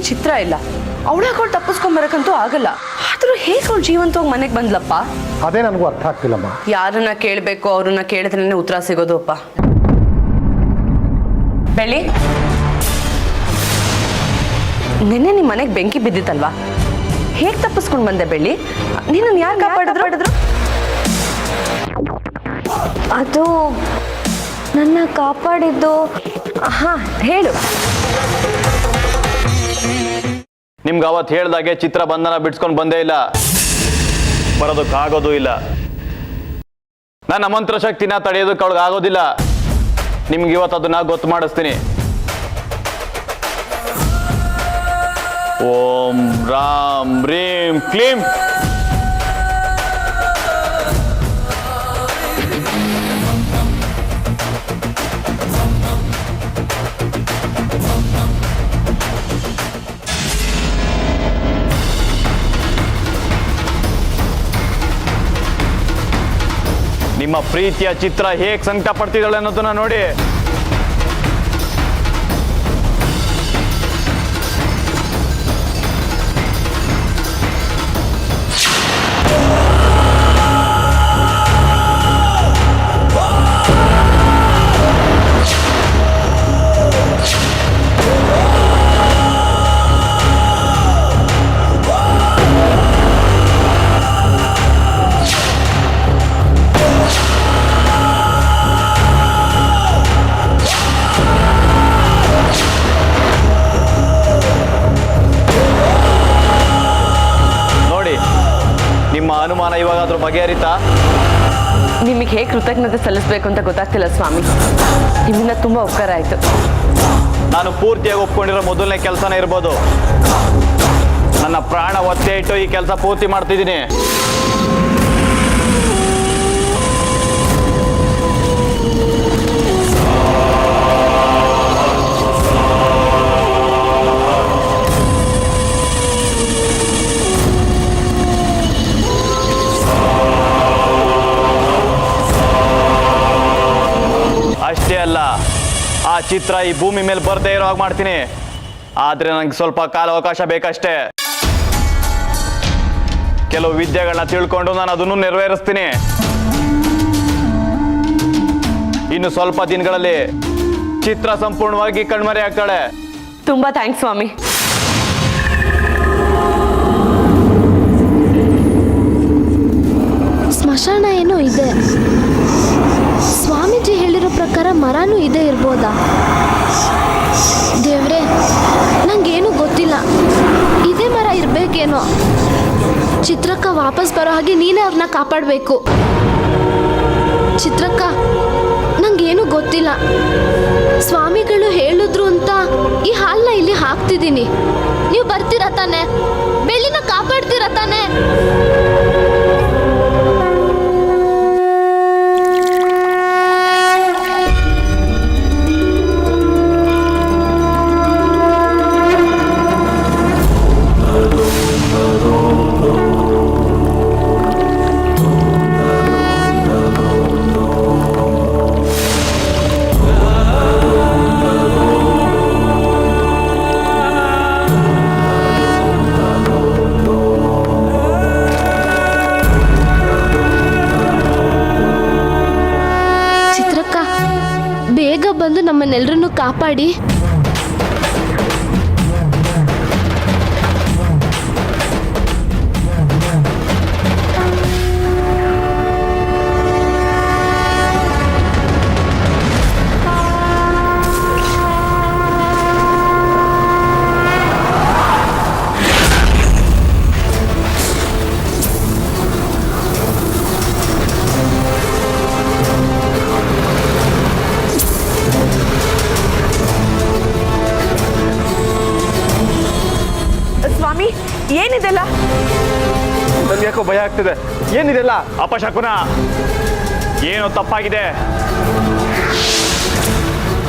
ಚಿತ್ರ ಇಲ್ಲ. ಅವಳು ತಪ್ಪಿಸ್ಕೊಂಬರಕ್ಕಂತೂ ಆಗಲ್ಲ. ಆದ್ರೂ ಹೇಗೆ ಅವಳು ಜೀವಂತವಾಗಿ ಮನೆಗೆ ಬಂದ್ಲಪ್ಪ? ಅದೇ ನನಗೂ ಅರ್ಥ ಆಗ್ತಿಲ್ಲಮ್ಮ. ಯಾರನ್ನ ಕೇಳಬೇಕು, ಅವ್ರನ್ನ ಕೇಳಿದ್ರೆ ಉತ್ತರ ಸಿಗೋದು ಅಪ್ಪ. ಬೆಳ್ಳಿ, ನಿನ್ನೆ ನಿಮ್ಮ ಮನೆಗೆ ಬೆಂಕಿ ಬಿದ್ದಿತ್ತಲ್ವಾ? ಹೇಗೆ ತಪ್ಪಿಸ್ಕೊಂಡು ಬಂದೆ ಬೆಳ್ಳಿ? ನಿನ್ನನ್ನು ಯಾರು ಕಾಪಾಡಿದ್ರು? ಅದು ನನ್ನ ಕಾಪಾಡಿದ್ದು. ಹಾ, ಹೇಳು. ನಿಮ್ಗೆ ಅವತ್ತು ಹೇಳ್ದಾಗೆ ಚಿತ್ರ ಬಂಧನ ಬಿಡ್ಸ್ಕೊಂಡು ಬಂದೇ ಇಲ್ಲ, ಬರೋದಕ್ಕಾಗೋದು ಇಲ್ಲ. ನನ್ನ ಮಂತ್ರ ಶಕ್ತಿನ ತಡೆಯೋದಕ್ಕೆ ಅವಳಿಗೆ ಆಗೋದಿಲ್ಲ. ನಿಮ್ಗೆ ಇವತ್ತು ಅದನ್ನ ಗೊತ್ತು ಮಾಡಿಸ್ತೀನಿ. ಓಂ ರಾಮ್ ರೀಂ ಕ್ಲೀಂ. ನಿಮ್ಮ ಪ್ರೀತಿಯ ಚಿತ್ರ ಹೇಗೆ ಸಂಕಟ ಪಡ್ತಿದ್ದಾಳೆ ಅನ್ನೋದನ್ನ ನೋಡಿ. ಅನುಮಾನ ಇವಾಗಾದ್ರೂ ಬಗೆಹರಿತಾ? ನಿಮಗೆ ಹೇಗೆ ಕೃತಜ್ಞತೆ ಸಲ್ಲಿಸಬೇಕು ಅಂತ ಗೊತ್ತಾಗ್ತಿಲ್ಲ ಸ್ವಾಮಿ. ನಿಮ್ಮಿಂದ ತುಂಬಾ ಉಪಕಾರ ಆಯ್ತು. ನಾನು ಪೂರ್ತಿಯಾಗಿ ಒಪ್ಕೊಂಡಿರೋ ಮೊದಲನೇ ಕೆಲಸನೇ ಇರ್ಬೋದು. ನನ್ನ ಪ್ರಾಣ ಒತ್ತೆ ಇಟ್ಟು ಈ ಕೆಲಸ ಪೂರ್ತಿ ಮಾಡ್ತಿದ್ದೀನಿ. ಅಷ್ಟೇ ಅಲ್ಲ, ಆ ಚಿತ್ರ ಈ ಭೂಮಿ ಮೇಲೆ ಬರ್ದೇ ಇರೋ ಹಾಗೆ ಮಾಡ್ತೀನಿ. ಆದ್ರೆ ನಂಗೆ ಸ್ವಲ್ಪ ಕಾಲಾವಕಾಶ ಬೇಕಷ್ಟೇ. ಕೆಲವು ವಿದ್ಯೆಗಳನ್ನ ತಿಳ್ಕೊಂಡು ನಾನು ಅದನ್ನು ನೆರವೇರಿಸ್ತೀನಿ. ಇನ್ನು ಸ್ವಲ್ಪ ದಿನಗಳಲ್ಲಿ ಚಿತ್ರ ಸಂಪೂರ್ಣವಾಗಿ ಕಣ್ಮರೆ ಆಗ್ತಾಳೆ. ತುಂಬಾ ಥ್ಯಾಂಕ್ಸ್ ಸ್ವಾಮಿ. ಸ್ಮಶಾನ ಏನೋ ಇದೆ. ಸ್ವಾಮೀಜಿ ಹೇಳಿರೋ ಪ್ರಕಾರ ಮರನೂ ಇದೆ ಇರ್ಬೋದಾ? ದೇವ್ರೆ, ನಂಗೇನು ಗೊತ್ತಿಲ್ಲ. ಇದೇ ಮರ ಇರ್ಬೇಕೇನೋ. ಚಿತ್ರಕ್ಕ ವಾಪಸ್ ಬರೋ ಹಾಗೆ ನೀನೇ ಅವ್ರನ್ನ ಕಾಪಾಡಬೇಕು. ಚಿತ್ರಕ್ಕ, ನಂಗೇನು ಗೊತ್ತಿಲ್ಲ. ಸ್ವಾಮಿಗಳು ಹೇಳಿದ್ರು ಅಂತ ಈ ಹಾಲನ್ನ ಇಲ್ಲಿ ಹಾಕ್ತಿದ್ದೀನಿ. ನೀವು ಬರ್ತೀರಾ ತಾನೆ? ಬೆಳ್ಳಿನ ಕಾಪಾಡ್ತೀರಾ ತಾನೆ? ಬೇಗ ಬಂದು ನಮ್ಮನ್ನೆಲ್ಲರನ್ನು ಕಾಪಾಡಿ. ಏನಿದೆಲ್ಲ? ನನಗೆ ಯಾಕೋ ಭಯ ಆಗ್ತಿದೆ. ಏನಿದೆಲ್ಲ? ಅಪಶಕುನ. ಏನೋ ತಪ್ಪಾಗಿದೆ,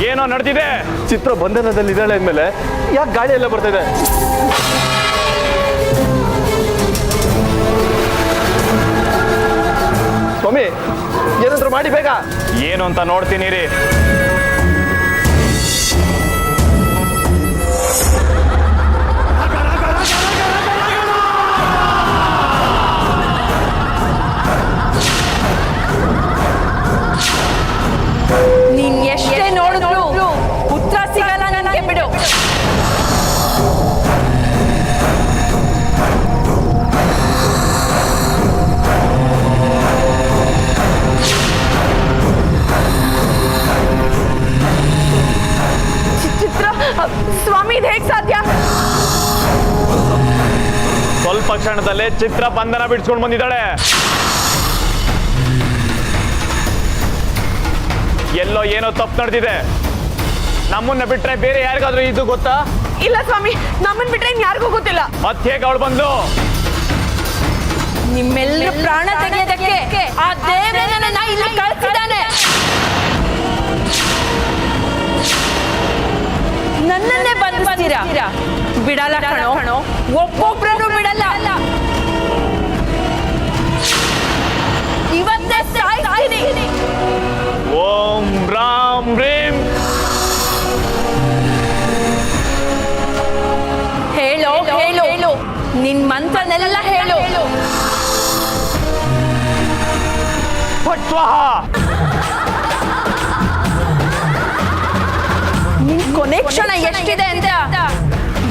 ಏನೋ ನಡೆದಿದೆ. ಚಿತ್ರ ಬಂಧನದಲ್ಲಿ ಇದ್ದಾಳೆ ಅಂದಮೇಲೆ ಯಾಕೆ ಗಾಳಿ ಎಲ್ಲ ಬರ್ತಿದೆ? ಸ್ವಾಮಿ, ಏನಾದ್ರೂ ಮಾಡಿ ಬೇಗ. ಏನು ಅಂತ ನೋಡ್ತೀನಿ ರೀ. ಕ್ಷಣದಲ್ಲೇ ಚಿತ್ರ ಬಂಧನ ಬಿಡಿಸ್ಕೊಂಡು ಬಂದಿದ್ದಾಳೆ. ಎಲ್ಲೋ ಏನೋ ತಪ್ಪು ನಡೆದಿದೆ. ನಮ್ಮನ್ನ ಬಿಟ್ರೆ ಬೇರೆ ಯಾರಿಗಾದ್ರೂ ಇದು ಗೊತ್ತಾ? ಇಲ್ಲ ಸ್ವಾಮಿ, ನಮ್ಮನ್ ಬಿಟ್ರೆ ಯಾರಿಗೂ ಗೊತ್ತಿಲ್ಲ. ಮತ್ತೆ ಹೇಗೆ ಅವಳು ಬಂದ್ಲು? ನಿಮ್ಮೆಲ್ಲರ ಪ್ರಾಣ ತೆಗೆಯೋದಕ್ಕೆ ಆ ದೇವರೇ ನನ್ನನ್ನ ಇಲ್ಲಿ ಕಳಿಸಿದ್ದಾನೆ. ನನ್ನನ್ನೇ ಬಂಧಿಸ್ತೀರಾ? ಬಿಡಲ್ಲ ಕಣೋ, ಒಬ್ಬೊಬ್ರನ್ನು ಬಿಡಲ್ಲ. ಇವತ್ತೇ ಸಾಯ್ತೀನಿ. ಓಂ ರಾಮ್ ರೀಂ. ಹೇಳು ನಿನ್ ಮಂತ್ರನೆಲ್ಲ ಹೇಳು. ಪಟ್ವಾಹ. ನಿನ್ ಕೊನೆ ಕ್ಷಣ ಎಷ್ಟಿದೆ ಅಂತ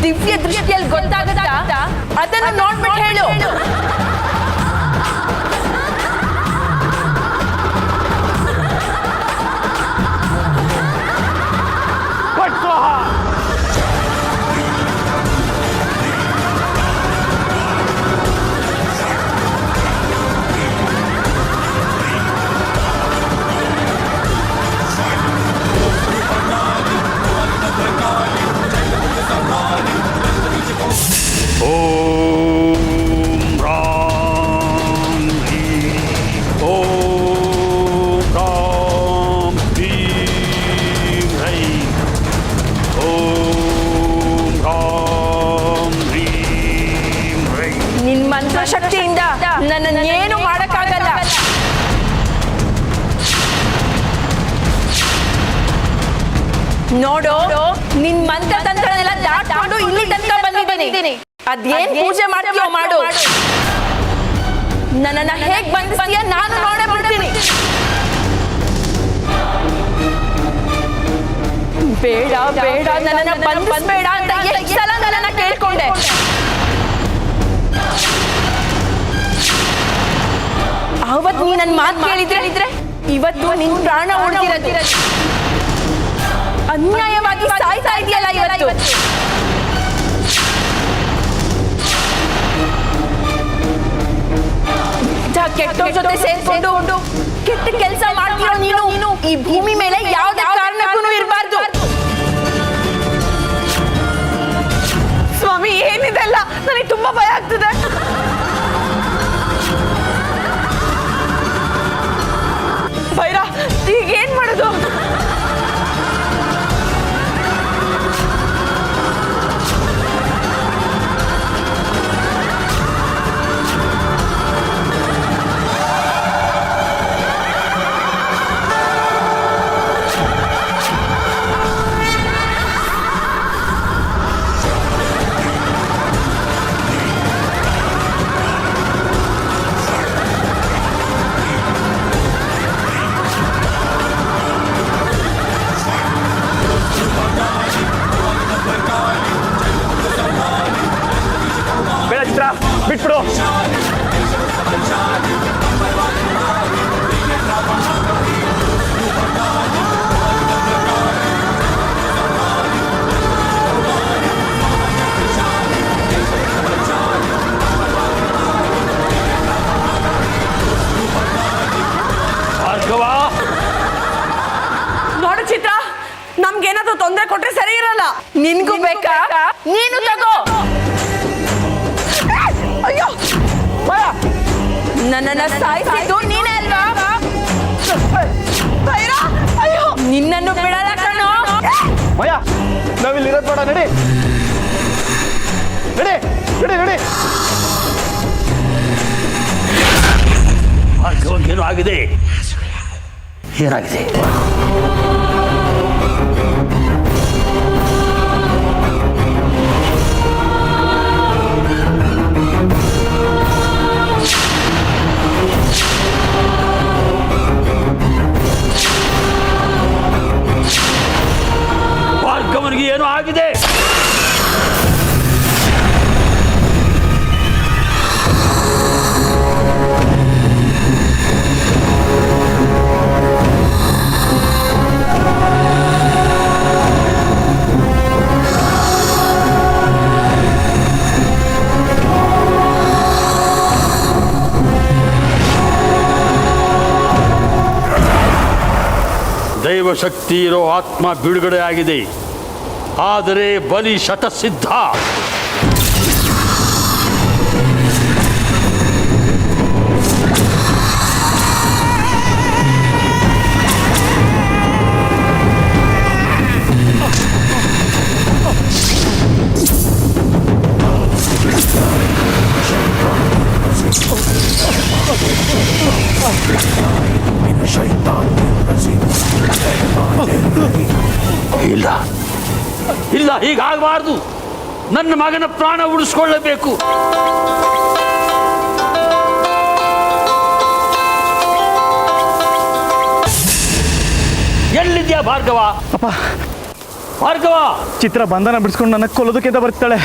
ದಿವ್ಯ ದೃಷ್ಟಿಯಲ್ಲಿ ಗೊತ್ತಾಗುತ್ತಾ? ಅದನ್ನು ನೋಡ್ಬಿಟ್ಟು ಹೇಳು. ಪಟ್ವಾಹ. ಓಂ ರಾಮ್ ಹ್ರೀಂ. ಓಂ ರಾಮ್ ಹ್ರೀಂ ಹ್ರೈಂ. ಓಂ ರಾಮ್ ಹ್ರೀಂ ಹ್ರೈಂ. ನಿನ್ ಮಂತ್ರ ಶಕ್ತಿಯಿಂದ ನನ್ನನ್ನೇನು ಮಾಡಕ್ಕಾಗಲ್ಲ. ನೋಡು, ನಿನ್ ಮಂತ್ರ ತಂತ್ರನೆಲ್ಲ ದಾಟ್ಕೊಂಡು ಇಲ್ಲಿ ತನಕ ಬಂದಿದ್ದೀನಿ. ಅದೇನ್ ಪೂಜೆ ಮಾಡ್ತೀಯೋ ಮಾಡು. ನನ್ನನ್ನ ಹೇಗ್ ಬಂಧಿಸ್ತೀಯ ನಾನು ನೋಡೇ ಬಿಡ್ತೀನಿ. ಬೇಡ ನನ್ನನ್ನ ಬಂಧಿಸ್ಬೇಡ ಅಂತ ಎಷ್ಟು ಸಲ ನನ್ನನ್ನ ಕೇಳ್ಕೊಂಡೆ. ಅವತ್ತು ನೀ ನನ್ನ ಮಾತು ಕೇಳಿದ್ರೆ ಇವತ್ತು ನಿನ್ ಪ್ರಾಣ ಉಳಿದಿರೋದು. ಅನ್ಯಾಯವಾಗಿ ಸಾಯ್ತಾ ಇದೆಯಲ್ಲ ಇವತ್ತು. ಕೆಟ್ಟೋರ್ ಜೊತೆ ಸೇರ್ಕೊಂಡು ಕೆಟ್ಟ ಕೆಲಸ ಮಾಡ್ತೀರೋ ನೀನು ಈ ಭೂಮಿ ಮೇಲೆ ಯಾವುದೇ ಕಾರಣಕ್ಕೂ ಇರಬಾರ್ದು. ಸ್ವಾಮಿ, ಏನಿದೆಲ್ಲ? ನನಗೆ ತುಂಬಾ ಭಯ ಆಗ್ತದೆ. ಭೈರ, ಈಗ ಏನ್ ಮಾಡೋದು? ಬಿಟ್ಬಿಡು. ನೋಡು ಚಿತ್ರ, ನಮ್ಗೇನಾದ್ರೂ ತೊಂದರೆ ಕೊಟ್ರೆ ಸರಿ ಇರಲ್ಲ. ನಿನ್ಗೂ ಬೇಕಾ? ನೀನು ತಗೋ. ಅಯ್ಯೋ, ನನ್ನನ್ನ ಸಾಯಿಸಿದ್ದು ನೀನೇ ಅಲ್ವಾ? ಅಯ್ಯೋ, ನಿನ್ನನ್ನು ಬಿಡಲ್ಲ ಕಣೋ. ಮಯ, ನಾವಿಲ್ಲಿ ಇರೋದ್ ಬೇಡ. ನಡಿ. ಏನೋ ಆಗಿದೆ. ಏನಾಗಿದೆ? ಭಾರ್ಗವನಿಗೆ ಏನೋ ಆಗಿದೆ. ದೈವಶಕ್ತಿ ಇರೋ ಆತ್ಮ ಬಿಡುಗಡೆ ಆಗಿದೆ, ಆದರೆ ಬಲಿ ಶತಸಿದ್ಧ. ಇಲ್ಲ ಇಲ್ಲ, ಹೀಗಾಗಬಾರ್ದು. ನನ್ನ ಮಗನ ಪ್ರಾಣ ಉಳಿಸ್ಕೊಳ್ಳಬೇಕು. ಎಲ್ಲಿದ್ಯಾ ಭಾರ್ಗವ? ಅಪ್ಪ, ಭಾರ್ಗವ, ಚಿತ್ರ ಬಂಧನ ಬಿಡಿಸ್ಕೊಂಡು ನನ್ನ ಕೊಲ್ಲೋದಕ್ಕೆ ಅಂತ ಬರ್ತಾಳೆ.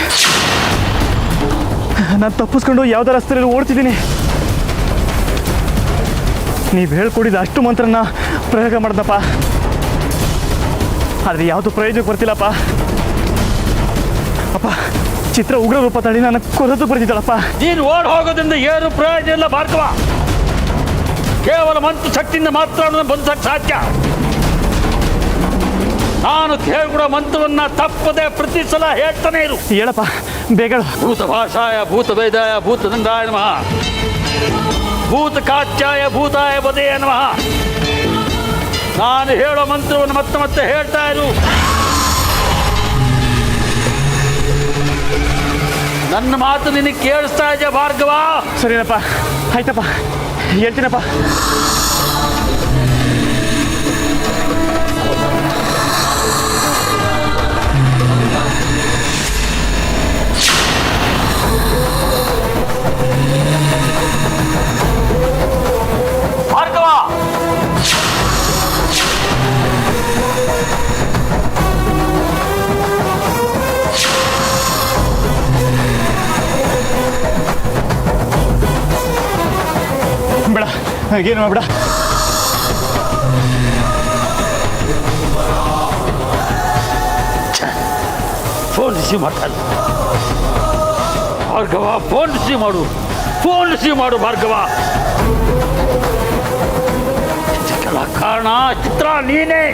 ನಾನು ತಪ್ಪಿಸ್ಕೊಂಡು ಯಾವುದೋ ರಸ್ತೆಯಲ್ಲಿ ಓಡ್ತಿದ್ದೀನಿ. ನೀವು ಹೇಳ್ಕೊಡಿದ ಅಷ್ಟು ಮಂತ್ರನ ಪ್ರಯೋಗ ಮಾಡ್ದಪ್ಪ, ಆದರೆ ಯಾವುದು ಪ್ರಯೋಜನಕ್ಕೆ ಬರ್ತಿಲ್ಲಪ್ಪ. ಅಪ್ಪ, ಚಿತ್ರ ಉಗ್ರ ರೂಪ ತಳಿ ನನ್ನ ಕೊಲ್ಲೋದು ಬರ್ತಿದ್ದಾಳಪ್ಪ. ನೀನು ಓಡ್ ಹೋಗೋದ್ರಿಂದ ಏನು ಪ್ರಯೋಜನ ಇಲ್ಲ ಭಾರ್ಗವ. ಕೇವಲ ಮಂತ್ರ ಶಕ್ತಿಯಿಂದ ಮಾತ್ರ ಅವನನ್ನು ಬಂಧಿಸಕ್ಕೆ ಸಾಧ್ಯ. ನಾನು ಹೇಳ್ಕೊಡೋ ಮಂತ್ರವನ್ನ ತಪ್ಪದೆ ಪ್ರತಿ ಸಲ ಹೇಳ್ತಾನೆ ಇರು. ಹೇಳಪ್ಪ ಬೇಗ. ಭೂತ ಭಾಷಾಯ ಭೂತ ವೇದಾಯ ಭೂತದಂಡಾಯ ನಮಃ, ಭೂತ ಕಾತ್ಯಾಯ ಭೂತಾಯ ಬದೆಯ ನಮಃ. ನಾನು ಹೇಳೋ ಮಂತ್ರವನ್ನು ಮತ್ತೆ ಮತ್ತೆ ಹೇಳ್ತಾ ಇರು. ನನ್ನ ಮಾತು ನಿನಗೆ ಕೇಳಿಸ್ತಾ ಇದೆಯಾ ಭಾರ್ಗವ? ಸರಿನಪ್ಪ, ಆಯ್ತಪ್ಪ, ಹೇಳ್ತೀನಪ್ಪ. ಭಾರ್ಗವ, ಬೇಡ, ನನಗೇನು ಬೇಡ. ಫೋನ್ ರಿಸೀವ್ ಮಾಡ್ತಾರೆ. ಭಾರ್ಗವ, ಫೋನ್ ರಿಸೀವ್ ಮಾಡು, ಫೋನ್ ರಿಸೀವ್ ಮಾಡು ಭಾರ್ಗವ. ಇದಕ್ಕೆಲ್ಲ ಕಾರಣ ಚಿತ್ರ ನೀನೇ.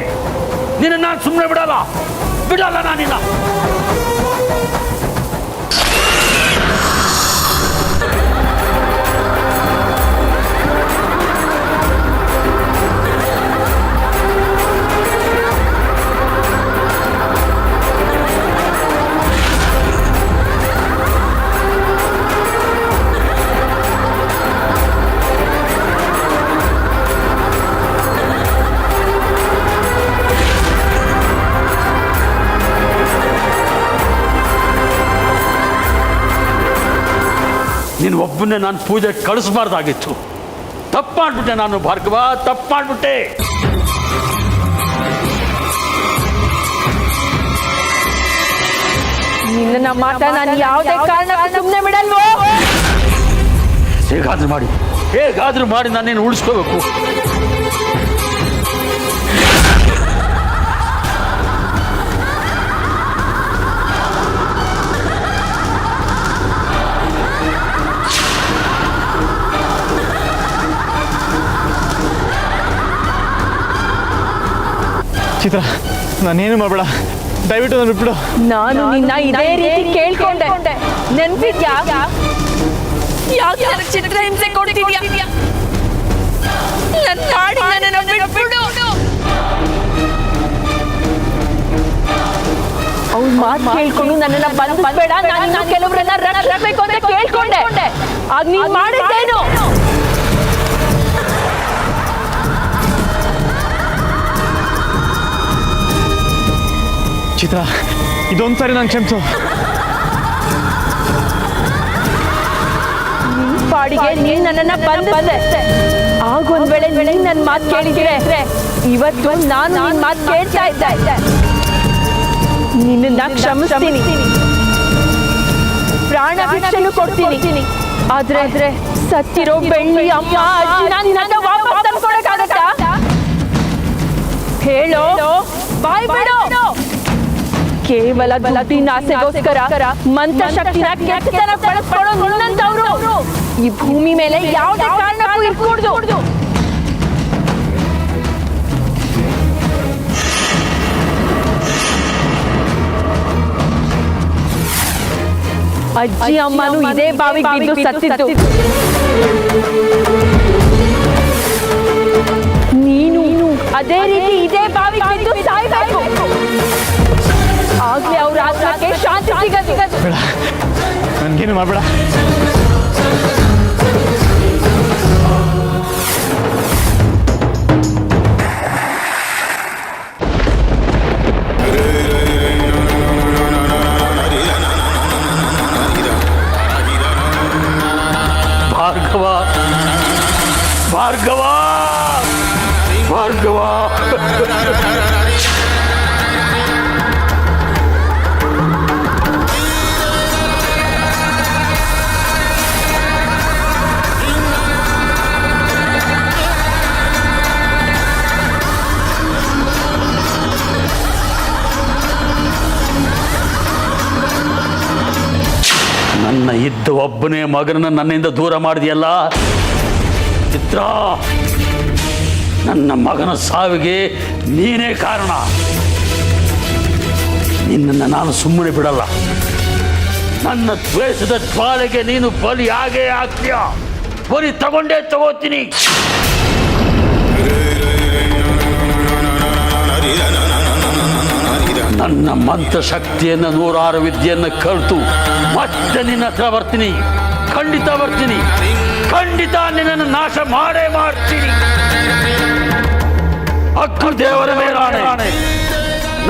ನಿನ್ನ ನಾನು ಸುಮ್ಮನೆ ಬಿಡಲ್ಲ ನಾನಿನ್ನ. ನೀನು ಒಬ್ಬನೇ ನಾನು ಪೂಜೆ ಕಳಿಸ್ಬಾರ್ದಾಗಿತ್ತು. ತಪ್ಪು ಮಾಡಿಬಿಟ್ಟೆ ನಾನು ಭಾರ್ಗವ, ತಪ್ಪು ಮಾಡಿಬಿಟ್ಟೆ. ನಿನ್ನ ಮಾತ ನಾನು ಯಾವುದೇ ಕಾರಣಕ್ಕೂ ಸುಮ್ಮನೆ ಬಿಡಲ್ವೋ. ಹೇಗಾದ್ರೂ ಮಾಡಿ ನಾನೇನು ಉಳಿಸ್ಕೋಬೇಕು. ಚಿತ್ರ, ನಾನೇನು ಮಾಡಬೇಡ, ದಯವಿಟ್ಟು ನಾನು ಬಿಟ್ಬಿಡು. ನಾನು ನಿನ್ನ ಇದೇ ರೀತಿ ಕೇಳ್ಕೊಂಡೆ, ನೆನ್ಪಿದ್ಯಾ? ಯಾಕೆ ಚಿತ್ರ ಹಿಂಸೆ ಕೊಡ್ತಿದ್ಯಾ? ನನ್ನ ನಾಡಿ ನನ್ನನ್ನು ಬಿಟ್ಬಿಡು. ಅವ್ನ ಮಾತು ಕೇಳ್ಕೊಂಡು ನನ್ನನ್ನ ಬಂಧಿಸ್ಬೇಡ, ನಾನು ಕೆಲವರನ್ನ ರಕ್ಷಿಸಬೇಕು ಅಂತ ಕೇಳ್ಕೊಂಡೆ. ಆಗ ನೀನ್ ಮಾಡಿದ್ದೇನು? ಚಿತ್ರ, ಇದೊಂದು ಸಾರಿ ನಾನು ಕ್ಷಮಿಸು. ಪಾಡಿಗೆ ನೀನ್ ನನ್ನನ್ನ ಬಂಧಿಸಿದೆ. ಆಗೊಂದ್ ವೇಳೆ ನೀನ್ ನನ್ನ ಮಾತು ಕೇಳಿದ್ರೆ ಇವತ್ತು ನಾನು ನಿನ್ ಮಾತು ಕೇಳ್ತಾ ಇದ್ದೆ. ನಿನ್ನ ಕ್ಷಮಿಸ್ತೀನಿ, ಪ್ರಾಣ ಭಿಕ್ಷೆನೂ ಕೊಡ್ತೀನಿ. ಆದ್ರೆ ಸತ್ತಿರೋ ಬೆಳ್ಳಿ ಅಮ್ಮ ಅಜ್ಜಿನ ನಿನ್ನ ವಾಪಸ್ ತಂದ್ಕೊಡಕ್ಕಾಗತ್ತಾ? ಹೇಳೋ, ಬಾಯ್ ಬಿಡು. ಕೇವಲ ದುಡ್ಡಿನ ಆಸೆಗೋಸ್ಕರ ಮಂತ್ರ ಶಕ್ತಿನ ಕೆಟ್ಟತನ ಬಳಸ್ಕೊಳ್ಳೋ ನಿನ್ನಂತವ್ರು ಈ ಭೂಮಿ ಮೇಲೆ ಯಾವುದೇ ಕಾರಣಕ್ಕೂ ಇರ್ಕೂಡ್ದು. ಅಜ್ಜಿ ಅಮ್ಮನೂ ಇದೇ ಬಾವಿಗೆ ಬಿದ್ದು ಸತ್ತಿದ್ದು. ನೀನು ಅದೇ ರೀತಿ ಇದೇ ಬಾವಿಗೆ ಬಿದ್ದು ಸಾಯ್ಬೇಕು. ಆಗ್ಲೇ ಅವ್ರ ಆತ್ಮಕ್ಕೆ ಶಾಂತಿ ಸಿಗದು. ಬೇಡ, ನನಗೇನು ಮಾಡಬೇಡ. ಭಾರ್ಗವ ಭಾರ್ಗವ ಭಾರ್ಗವ ನನ್ನ ಇದ್ದ ಒಬ್ಬನೇ ಮಗನನ್ನು ನನ್ನಿಂದ ದೂರ ಮಾಡಿದೆಯಲ್ಲ ಚಿತ್ರ. ನನ್ನ ಮಗನ ಸಾವಿಗೆ ನೀನೇ ಕಾರಣ. ನಿನ್ನನ್ನು ನಾನು ಸುಮ್ಮನೆ ಬಿಡಲ್ಲ. ನನ್ನ ದ್ವೇಷದ ಜ್ವಾಲೆಗೆ ನೀನು ಬಲಿಯಾಗೇ ಆಗ್ತೀಯ. ಬಲಿ ತಗೋತೀನಿ. ನನ್ನ ಮಂತ್ರ ಶಕ್ತಿಯನ್ನು 106 ವಿದ್ಯೆಯನ್ನು ಕಲಿತು ಮತ್ತೆ ನಿನ್ನ ಹತ್ರ ಬರ್ತೀನಿ. ಖಂಡಿತ ಬರ್ತೀನಿ. ಖಂಡಿತ ನಿನ್ನನ್ನು ನಾಶ ಮಾಡೇ ಮಾಡ್ತೀನಿ. ಅಕ್ಕ ದೇವರ ಮೇಲಾಣೆ,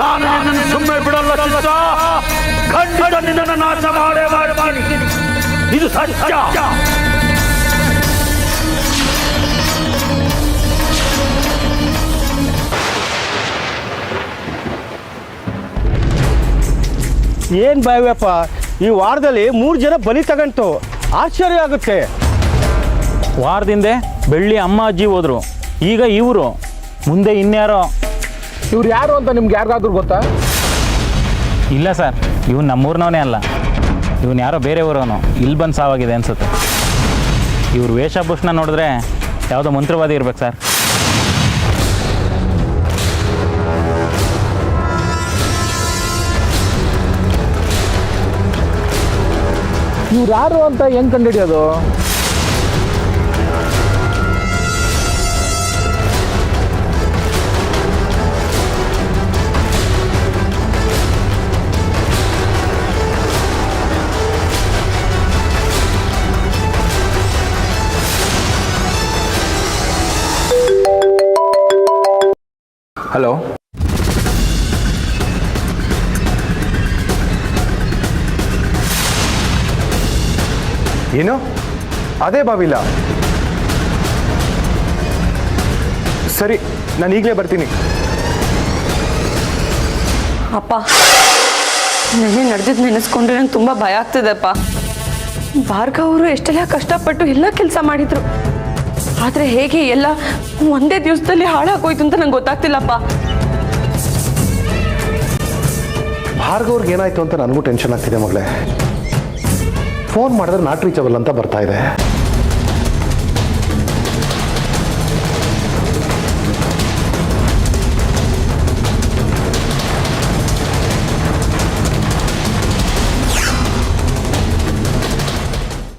ನಾನು ನಿನ್ನನ್ನು ಸುಮ್ಮನೆ ಬಿಡಲ್ಲ ಚಿತ್ರ. ಖಂಡಿತ ನಿನ್ನನ್ನು ನಾಶ ಮಾಡೇ ಮಾಡ್ತೀನಿ. ಇದು ಸತ್ಯ. ಏನು ಬಾವ್ಯಪ್ಪ, ಈ ವಾರದಲ್ಲಿ 3 ಜನ ಬಲಿ ತಗೊಂತು. ಆಶ್ಚರ್ಯ ಆಗುತ್ತೆ. ವಾರದಿಂದೆ ಬೆಳ್ಳಿ ಅಮ್ಮ ಅಜ್ಜಿ ಹೋದ್ರು, ಈಗ ಇವರು, ಮುಂದೆ ಇನ್ಯಾರೋ. ಇವ್ರು ಯಾರು ಅಂತ ನಿಮ್ಗೆ ಯಾರಿಗಾದ್ರೂ ಗೊತ್ತಾ? ಇಲ್ಲ ಸರ್, ಇವನು ನಮ್ಮೂರಿನವನೇ ಅಲ್ಲ. ಇವನು ಯಾರೋ ಬೇರೆ ಊರವನು. ಇಲ್ಲಿ ಬಂದು ಸಾವಾಗಿದೆ ಅನ್ಸುತ್ತೆ. ಇವ್ರ ವೇಷಭೂಷಣ ನೋಡಿದ್ರೆ ಯಾವುದೋ ಮಂತ್ರವಾದಿ ಇರ್ಬೇಕು ಸರ್. ಇವ್ರು ಯಾರು ಅಂತ ಹೆಂಗ್ ಕಂಡುಹಿಡಿಯೋದು? ಹಲೋ, ಏನು? ಅದೇ ಬಾವಿಲ? ಸರಿ, ನಾನು ಈಗಲೇ ಬರ್ತೀನಿ. ಅಪ್ಪ, ನೆನೆ ನಡೆದಿದ್ದು ನೆನೆಸ್ಕೊಂಡ್ರೆ ನಂಗೆ ತುಂಬ ಭಯ ಆಗ್ತದೆಪ್ಪ. ಭಾರ್ಗವ್ ಅವರು ಎಷ್ಟೆಲ್ಲ ಕಷ್ಟಪಟ್ಟು ಎಲ್ಲ ಕೆಲಸ ಮಾಡಿದ್ರು. ಆದರೆ ಹೇಗೆ ಎಲ್ಲ ಒಂದೇ ದಿವಸದಲ್ಲಿ ಹಾಳಾಗೋಯ್ತು ಅಂತ ನಂಗೆ ಗೊತ್ತಾಗ್ತಿಲ್ಲಪ್ಪ. ಭಾರ್ಗವ್ರಿಗೆ ಏನಾಯ್ತು ಅಂತ ನನಗೂ ಟೆನ್ಷನ್ ಆಗ್ತಿದೆ ಮಗಳೇ. ಫೋನ್ ಮಾಡಿದ್ರೆ ನಾಟ್ ರೀಚಬಲ್ ಅಂತ ಬರ್ತಾ ಇದೆ.